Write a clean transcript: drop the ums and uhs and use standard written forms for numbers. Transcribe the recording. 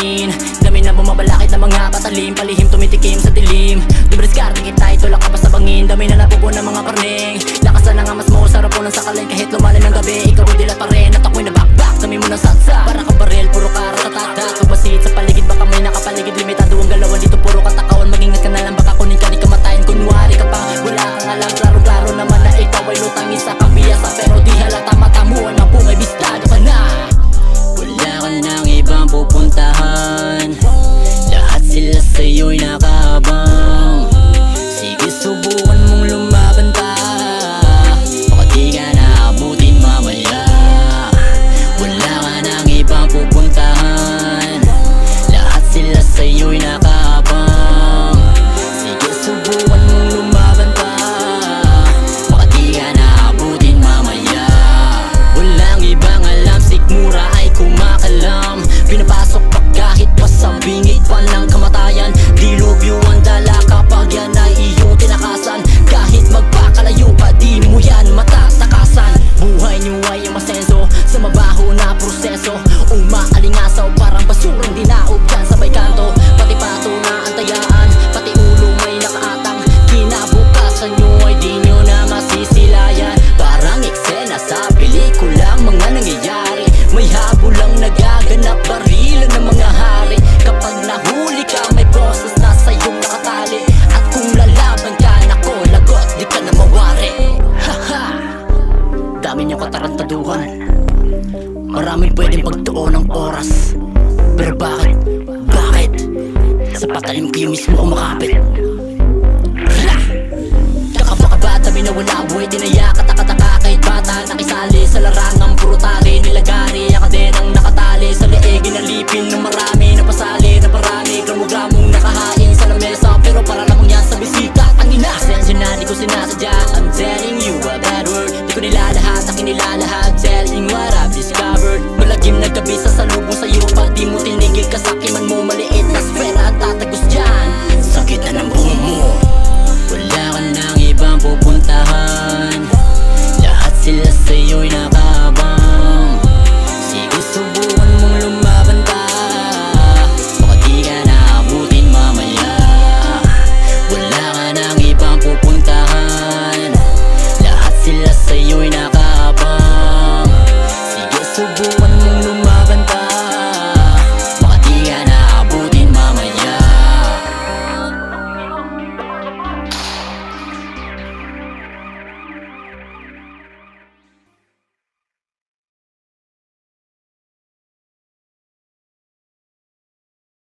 adrenalin. Dami na bumabalakid na mga patalim, palihim tumitikim sa dilim. Dubriskarte kita, itulak ka pa sa bangin. Dami na napupo ng mga parning. Lakasan ang amas mo, sarap po ng sakalin. Kahit lumalim ng gabi, ikaw ang dilat pa rin. At ako'y nabakbak, dami mo ng satsa. Para ka baril, puro kara sa tatat. Pagbasit sa paligid, baka may nakapaligid. Limitado ang galawan dito, puro katakawan. Mag-ingat ka na lang, baka kunin ka, di ka matayin. Kunwari ka pa, wala kang alam. Klaro-klaro naman na ikaw ay lutangin sa kabiyasa. Pero di halata matamuan, mapungay bistado ka na. Wala ka nang ibang pupuntahan, lahat sila sa'yo'y nakahabang. Sige, subukan mong lumaban pa, baka di ka naabutin mamaya. Wala ka nang ibang pupuntahan, lahat sila sa'yo'y nakahabang. Sige, subukan mong lumaban pa, baka di ka naabutin mamaya. Walang ibang alam, sikmura ay kumakalam. Pinapasok pa kahit pa sa bingit pa ng kamatayan. Dilubyo ang dala kapag yan ay iyong tinakasan. Kahit magpakalayo pa, di mo yan matatakasan. Buhay niyo ay ang masenso sa mabaho na proseso. Umaalingasaw parang basurang dinaog dyan sa may kanto. Pati pato na antayaan, pati ulo may nakaatang. Kinabukasan nyo ay di nyo na masisilayan. Parang eksena sa pelikulang mga nangyayari. May habol lang nagaganap, barilan ng mga hari. Kapag nahuli ka, may boses na sa'yong nakatali. At kung lalaban ka, nako, lagot, di ka na mawari. Haha, dami niyong katarantaduhan, maraming pwedeng pagtuon ng oras. Pero bakit? Sa patalim kayo mismo kumakapit. Kakabaka dami na wala buhay, tinaya katakataka kahit bata. Nakisali sa larangang puro tali, nilagari ang kadenang nakatali. Sa leeg inalipin ng marami,